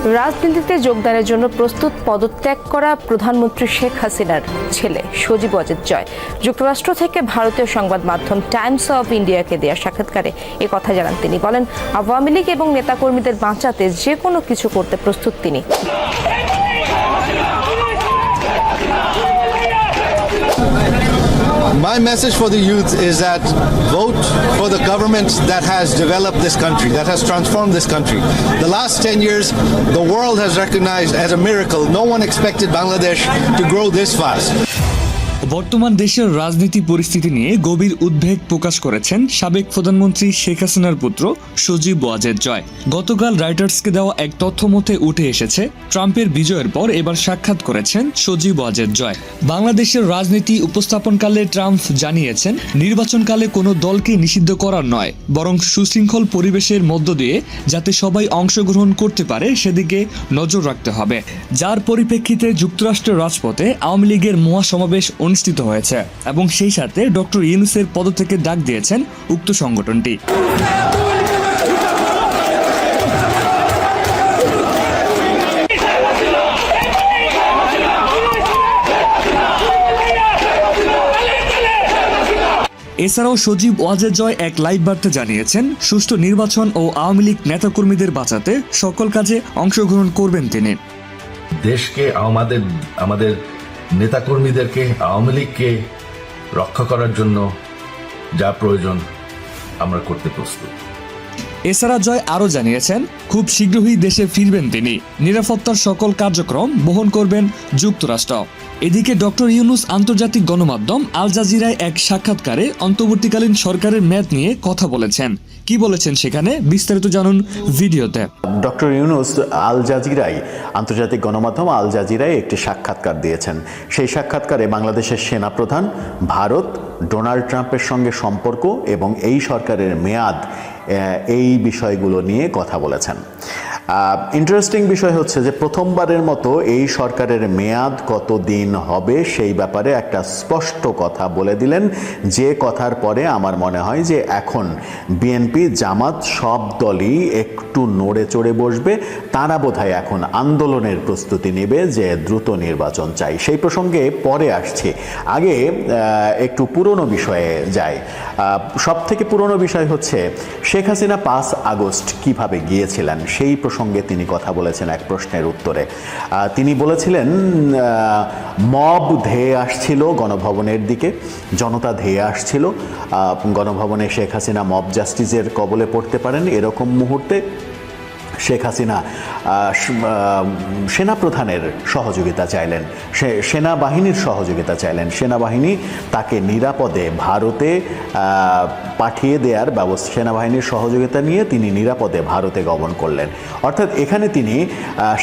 রাজনীতিতে যোগদানের জন্য প্রস্তুত পদত্যাগ করা প্রধানমন্ত্রী শেখ হাসিনার ছেলে সজীব ওয়াজেদ জয় যুক্তরাষ্ট্র থেকে ভারতীয় সংবাদ মাধ্যম টাইমস অফ ইন্ডিয়াকে দেওয়া সাক্ষাৎকারে এ কথা জানান। তিনি বলেন, আওয়ামী লীগ এবং নেতাকর্মীদের বাঁচাতে যে কোনো কিছু করতে প্রস্তুত তিনি। My message for the youth is that vote for the government that has developed this country, that has transformed this country. The last 10 years, the world has recognized as a miracle. No one expected Bangladesh to grow this fast. বর্তমান দেশের রাজনীতি পরিস্থিতি নিয়ে গভীর উদ্বেগ প্রকাশ করেছেন সাবেক প্রধানমন্ত্রী শেখ হাসিনার পুত্র সজীব ওয়াজেদ জয়। গতকাল রাইটার্সকে দেওয়া এক তথ্য মতে উঠে এসেছে, ট্রাম্পের বিজয়ের পর এবার সাক্ষাৎ করেছেন সজীব ওয়াজেদ জয়। বাংলাদেশের রাজনীতি উপস্থাপনকালে ট্রাম্প জানিয়েছেন, নির্বাচনকালে কোনো দলকে নিষিদ্ধ করার নয়, বরং সুশৃঙ্খল পরিবেশের মধ্য দিয়ে যাতে সবাই অংশগ্রহণ করতে পারে সেদিকে নজর রাখতে হবে। যার পরিপ্রেক্ষিতে যুক্তরাষ্ট্রের রাজপথে আওয়ামী লীগের মহাসমাবেশ অনুষ্ঠিত হয়েছে এবং সেই সাথে ডক্টর ইউনূসের পদত্যাগের ডাক দিয়েছেন উক্ত সংগঠনটি। এছাড়াও সজীব ওয়াজেদ জয় এক লাইভ বার্তা জানিয়েছেন, সুষ্ঠু নির্বাচন ও আওয়ামী লীগ নেতাকর্মীদের বাঁচাতে সকল কাজে অংশগ্রহণ করবেন তিনি। দেশকে আমাদের নেতাকর্মীদেরকে আওয়ামী লীগকে রক্ষা করার জন্য যা প্রয়োজন আমরা করতে প্রস্তুত। এছাড়া জয় আরও জানিয়েছেন, খুব শীঘ্রই দেশে ফিরবেন তিনি। নিরাপত্তার সকল কার্যক্রম বহন করবেন যুক্তরাষ্ট্র। এদিকে ডক্টর ইউনূস আন্তর্জাতিক গণমাধ্যম আল জাজিরায় এক সাক্ষাৎকারে অন্তর্বর্তীকালীন সরকারের মেয়াদ নিয়ে কথা বলেছেন। কি বলেছেন সেখানে বিস্তারিত জানুন ভিডিওতে। ডক্টর ইউনূস আল জাজিরায় আন্তর্জাতিক গণমাধ্যম আল জাজিরায় একটি সাক্ষাৎকার দিয়েছেন। সেই সাক্ষাৎকারে বাংলাদেশের সেনাপ্রধান, ভারত, ডোনাল্ড ট্রাম্পের সঙ্গে সম্পর্ক এবং এই সরকারের মেয়াদ, এই বিষয়গুলো নিয়ে কথা বলেছেন। ইন্টারেস্টিং বিষয় হচ্ছে যে প্রথমবারের মতো এই সরকারের মেয়াদ কতদিন হবে সেই ব্যাপারে একটা স্পষ্ট কথা বলে দিলেন, যে কথার পরে আমার মনে হয় যে এখন বিএনপি, জামাত সব দলই একটু নড়ে চড়ে বসবে। তারা বোধহয় এখন আন্দোলনের প্রস্তুতি নেবে যে দ্রুত নির্বাচন চাই। সেই প্রসঙ্গে পরে আসছি, আগে একটু পুরনো বিষয়ে যাই। সব থেকে পুরনো বিষয় হচ্ছে শেখ হাসিনা 5 আগস্ট কিভাবে গিয়েছিলেন সেই প্রসঙ্গে তিনি কথা বলেছেন এক প্রশ্নের উত্তরে। তিনি বলেছিলেন, মব ধেয়ে আসছিল গণভবনের দিকে, জনতা ধেয়ে আসছিল গণভবনে। শেখ হাসিনা মব জাস্টিসের কবলে পড়তে পারেন, এরকম মুহূর্তে শেখ হাসিনা সেনাপ্রধানের সহযোগিতা চাইলেন, সেনাবাহিনীর সহযোগিতা চাইলেন। সেনাবাহিনী তাকে নিরাপদে ভারতে পাঠিয়ে দেওয়ার ব্যবস্থা, সেনাবাহিনীর সহযোগিতা নিয়ে তিনি নিরাপদে ভারতে গমন করলেন। অর্থাৎ এখানে তিনি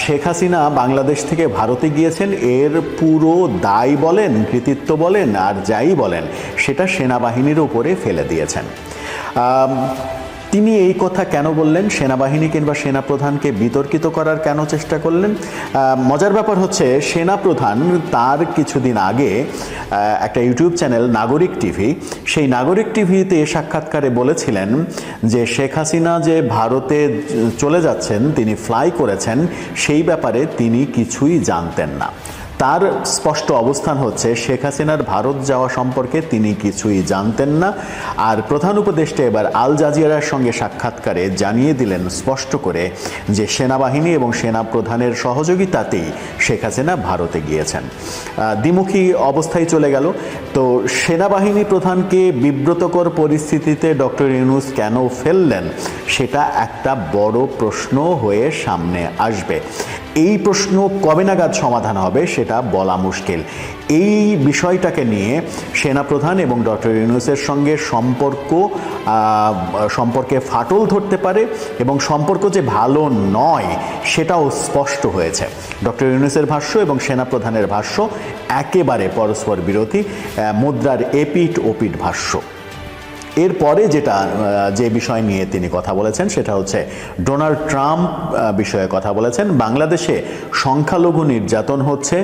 শেখ হাসিনা বাংলাদেশ থেকে ভারতে গিয়েছেন, এর পুরো দায় বলেন, কৃতিত্ব বলেন আর যাই বলেন, সেটা সেনাবাহিনীর উপরে ফেলে দিয়েছেন। তিনি এই কথা কেন বললেন? সেনাবাহিনী কিংবা সেনাপ্রধানকে বিতর্কিত করার কেন চেষ্টা করলেন? মজার ব্যাপার হচ্ছে, সেনাপ্রধান তার কিছুদিন আগে একটা ইউটিউব চ্যানেল নাগরিক টিভি, সেই নাগরিক টিভিতে সাক্ষাৎকারে বলেছিলেন যে শেখ হাসিনা যে ভারতে চলে যাচ্ছেন, তিনি ফ্লাই করেছেন, সেই ব্যাপারে তিনি কিছুই জানতেন না। তার স্পষ্ট অবস্থান হচ্ছে শেখ হাসিনার ভারত যাওয়া সম্পর্কে তিনি কিছুই জানতেন না। আর প্রধান উপদেষ্টা এবার আল জাজিরার সঙ্গে সাক্ষাৎকারে জানিয়ে দিলেন স্পষ্ট করে যে সেনাবাহিনী এবং সেনাপ্রধানের সহযোগিতাতেই শেখ হাসিনা ভারতে গিয়েছেন। দ্বিমুখী অবস্থায় চলে গেল। তো সেনাবাহিনী প্রধানকে বিব্রতকর পরিস্থিতিতে ডক্টর ইউনূস কেন ফেললেন, সেটা একটা বড় প্রশ্ন হয়ে সামনে আসবে। এই প্রশ্ন কবে নাগাদ সমাধান হবে সেটা বলা মুশকিল। এই বিষয়টাকে নিয়ে সেনাপ্রধান এবং ডক্টর ইউনূসের সঙ্গে সম্পর্কে ফাটল ধরতে পারে এবং সম্পর্ক যে ভালো নয় সেটাও স্পষ্ট হয়েছে। ডক্টর ইউনূসের ভাষ্য এবং সেনাপ্রধানের ভাষ্য একেবারে পরস্পর বিরোধী, মুদ্রার এপিঠ ওপিঠ ভাষ্য। এরপরে যে বিষয় নিয়ে তিনি কথা বলেছেন সেটা হচ্ছে ডোনাল্ড ট্রাম্প বিষয়ে কথা বলেছেন। বাংলাদেশে সংখ্যালঘু নির্যাতন হচ্ছে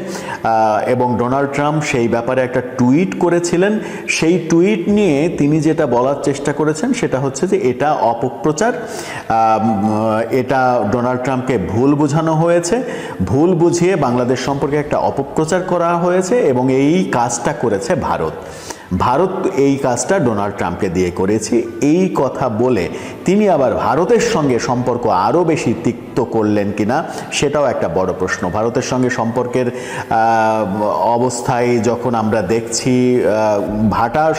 এবং ডোনাল্ড ট্রাম্প সেই ব্যাপারে একটা টুইট করেছিলেন। সেই টুইট নিয়ে তিনি যেটা বলার চেষ্টা করেছেন সেটা হচ্ছে যে এটা অপপ্রচার, এটা ডোনাল্ড ট্রাম্পকে ভুল বোঝানো হয়েছে, ভুল বুঝিয়ে বাংলাদেশ সম্পর্কে একটা অপপ্রচার করা হয়েছে এবং এই কাজটা করেছে ভারত এই কাজটা ডোনাল্ড ট্রাম্পকে দিয়ে করেছি এই কথা বলে তিনি আবার ভারতের সঙ্গে সম্পর্ক আরও বেশি তিক্ত করলেন কিনা সেটাও একটা বড় প্রশ্ন। ভারতের সঙ্গে সম্পর্কের অবস্থায় যখন আমরা দেখছি,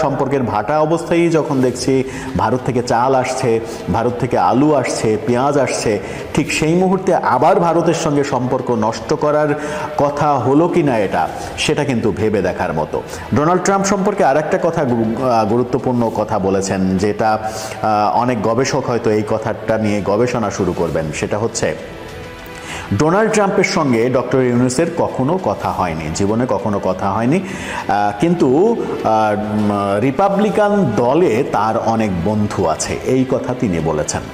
সম্পর্কের ভাটা অবস্থায় যখন দেখছি ভারত থেকে চাল আসছে, ভারত থেকে আলু আসছে, পেঁয়াজ আসছে, ঠিক সেই মুহূর্তে আবার ভারতের সঙ্গে সম্পর্ক নষ্ট করার কথা হলো কিনা সেটা কিন্তু ভেবে দেখার মতো। ডোনাল্ড ট্রাম্প সম্পর্কে আরেকটা কথা, গুরুত্বপূর্ণ কথা বলেছেন, যেটা অনেক গবেষক হয়তো এই কথাটা নিয়ে গবেষণা শুরু করবেন। সেটা হচ্ছে ডোনাল্ড ট্রাম্পের সঙ্গে ডক্টর ইউনূসের কখনো কথা হয়নি, জীবনে কখনো কথা হয়নি, কিন্তু রিপাবলিকান দলে তার অনেক বন্ধু আছে, এই কথা তিনি বলেছেন।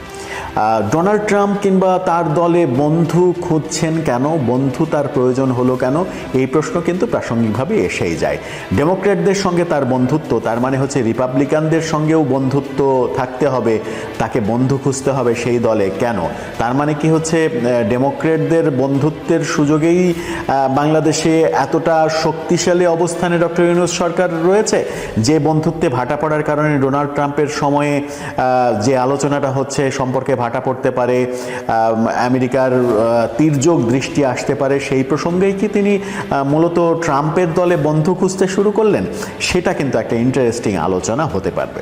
ডোনাল্ড ট্রাম্প কিংবা তার দলে বন্ধু খুঁজছেন কেন, বন্ধু তার প্রয়োজন হলো কেন, এই প্রশ্ন কিন্তু প্রাসঙ্গিকভাবে এসেই যায়। ডেমোক্র্যাটদের সঙ্গে তার বন্ধুত্ব, তার মানে হচ্ছে রিপাবলিকানদের সঙ্গেও বন্ধুত্ব থাকতে হবে, তাকে বন্ধু খুঁজতে হবে সেই দলে কেন? তার মানে কি হচ্ছে ডেমোক্র্যাটদের বন্ধুত্বের সুযোগেই বাংলাদেশে এতটা শক্তিশালী অবস্থানে ডক্টর ইউনূস সরকার রয়েছে যে বন্ধুত্বে ভাটা পড়ার কারণে ডোনাল্ড ট্রাম্পের সময়ে যে আলোচনাটা হচ্ছে সম্পর্কে ভাটা পড়তে পারে, আমেরিকার তির্যক দৃষ্টি আসতে পারে, সেই প্রসঙ্গেই কি তিনি মূলত ট্রাম্পের দলে বন্ধু খুঁজতে শুরু করলেন? সেটা কিন্তু একটা ইন্টারেস্টিং আলোচনা হতে পারবে।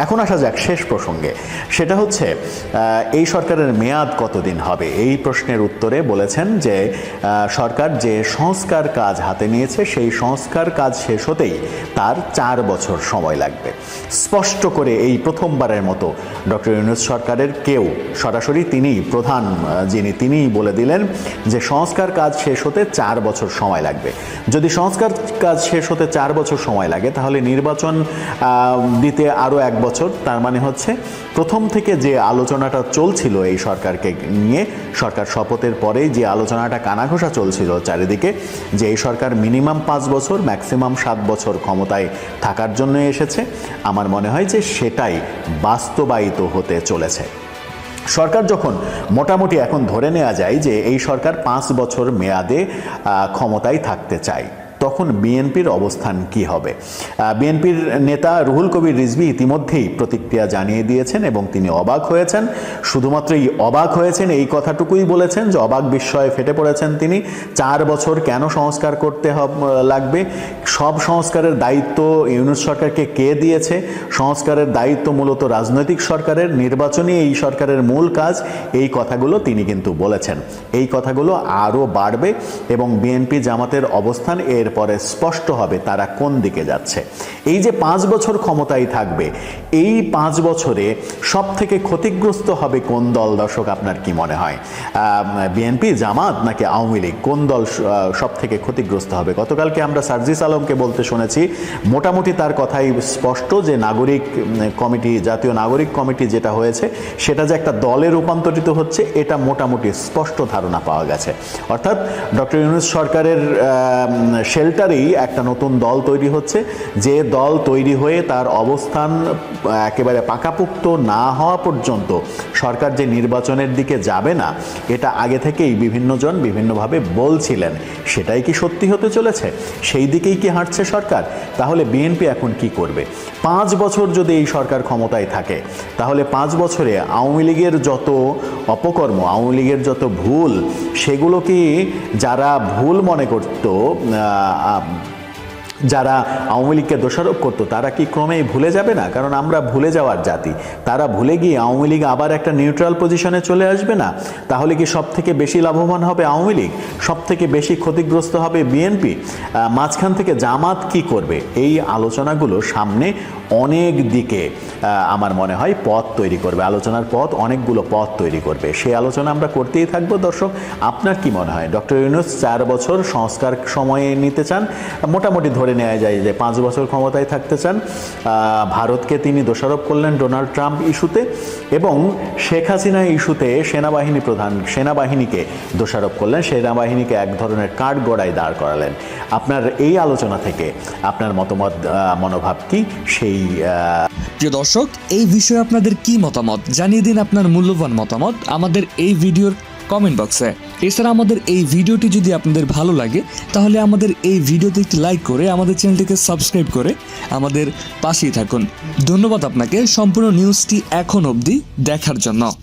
এখন আসা যাক শেষ প্রসঙ্গে, সেটা হচ্ছে এই সরকারের মেয়াদ কতদিন হবে। এই প্রশ্নের উত্তরে বলেছেন যে সরকার যে সংস্কার কাজ হাতে নিয়েছে সেই সংস্কার কাজ শেষ হতেই তার 4 বছর সময় লাগবে। স্পষ্ট করে এই প্রথমবারের মতো ডক্টর ইউনূস সরকারের কেউ সরাসরি তিনিই বলে দিলেন যে সংস্কার কাজ শেষ হতে 4 বছর সময় লাগবে। যদি সংস্কার কাজ শেষ হতে 4 বছর সময় লাগে তাহলে নির্বাচন দিতে আরও 1 বছর। তার মানে হচ্ছে প্রথম থেকে যে আলোচনাটা চলছিল এই সরকারকে নিয়ে, সরকার শপথের পরেই যে আলোচনাটা কানাঘোষা চলছিল চারিদিকে, যে এই সরকার মিনিমাম 5 বছর ম্যাক্সিমাম 7 বছর ক্ষমতায় থাকার জন্য এসেছে, আমার মনে হয় যে সেটাই বাস্তবায়িত হতে চলেছে। সরকার যখন মোটামুটি এখন ধরে নেওয়া যায় যে এই সরকার 5 বছর মেয়াদে ক্ষমতায় থাকতে চায়, তখন বিএনপির অবস্থান কি হবে? বিএনপির নেতা রুহুল কবির রিজভী ইতিমধ্যেই প্রতিক্রিয়া জানিয়ে দিয়েছেন এবং তিনি অবাক হয়েছেন। শুধুমাত্রই অবাক হয়েছেন এই কথাটুকুই বলেছেন যে অবাক বিস্ময়ে ফেটে পড়েছেন তিনি। 4 বছর কেন সংস্কার করতে লাগবে? সব সংস্কারের দায়িত্ব ইউনূস সরকারকে কে দিয়েছে? সংস্কারের দায়িত্ব মূলত রাজনৈতিক সরকারের, নির্বাচনী এই সরকারের মূল কাজ, এই কথাগুলো তিনি কিন্তু বলেছেন। এই কথাগুলো আরও বাড়বে এবং বিএনপি জামাতের অবস্থান এরপরে স্পষ্ট হবে তারা কোন দিকে যাচ্ছে। এই যে 5 বছর ক্ষমতায় থাকবে, এই 5 বছরে সব থেকে ক্ষতিগ্রস্ত হবে কোন দল? দর্শক, আপনার কি মনে হয়? বিএনপি, জামাত নাকি আওয়ামী লীগ? কোন দল সব থেকে ক্ষতিগ্রস্ত হবে? গতকালকে আমরা সার্জিস আলমকে বলতে শুনেছি, মোটামুটি তার কথাই স্পষ্ট যে নাগরিক কমিটি, জাতীয় নাগরিক কমিটি যেটা হয়েছে সেটা যে একটা দলে রূপান্তরিত হচ্ছে, এটা মোটামুটি স্পষ্ট ধারণা পাওয়া গেছে। অর্থাৎ ডক্টর ইউনূস সরকারের শেল্টারেই একটা নতুন দল তৈরি হচ্ছে, যে দল তৈরি হয়ে তার অবস্থান একেবারে পাকাপোক্ত না হওয়া পর্যন্ত সরকার যে নির্বাচনের দিকে যাবে না, এটা আগে থেকেই বিভিন্নজন বিভিন্নভাবে বলছিলেন। সেটাই কি সত্যি হতে চলেছে? সেই দিকেই কি হাঁটছে সরকার? তাহলে বিএনপি এখন কি করবে? 5 বছর যদি এই সরকার ক্ষমতায় থাকে তাহলে 5 বছরে আওয়ামী লীগের যত অপকর্ম, আওয়ামী লীগের যত ভুল, সেগুলো কি যারা ভুল মনে করত, যারা আওয়ামী লীগকে দোষারোপ করতো, তারা কি ক্রমেই ভুলে যাবে না? কারণ আমরা ভুলে যাওয়ার জাতি। তারা ভুলে গিয়ে আওয়ামী লীগ আবার একটা নিউট্রাল পজিশনে চলে আসবে না? তাহলে কি সব থেকে বেশি লাভবান হবে আওয়ামী লীগ? সবথেকে বেশি ক্ষতিগ্রস্ত হবে বিএনপি, মাঝখান থেকে জামাত কি করবে, এই আলোচনাগুলো সামনে অনেক দিকে আমার মনে হয় পথ তৈরি করবে, আলোচনার পথ অনেকগুলো পথ তৈরি করবে। সেই আলোচনা আমরা করতেই থাকবো। দর্শক, আপনার কি মনে হয়? ডক্টর ইউনূস 4 বছর সংস্কার সময়ে নিতে চান, মোটামুটি ধরে নেওয়া যায় যে 5 বছর ক্ষমতায় থাকতে চান। ভারতকে তিনি দোষারোপ করলেন ডোনাল্ড ট্রাম্প ইস্যুতে, এবং শেখ হাসিনা ইস্যুতে সেনাবাহিনীকে দোষারোপ করলেন, সেনাবাহিনীকে এক ধরনের কাঠগড়ায় দাঁড় করালেন। আপনার এই আলোচনা থেকে আপনার মনোভাব কি? সেই প্রিয় দর্শক, এই বিষয়ে আপনাদের কি মতামত জানিয়ে দিন আপনার মূল্যবান মতামত আমাদের এই ভিডিওর কমেন্ট বক্সে। এছাড়া আমাদের এই ভিডিওটি যদি আপনাদের ভালো লাগে তাহলে আমাদের এই ভিডিওতে একটি লাইক করে আমাদের চ্যানেলটিকে সাবস্ক্রাইব করে আমাদের পাশেই থাকুন। ধন্যবাদ আপনাকে সম্পূর্ণ নিউজটি এখন অবধি দেখার জন্য।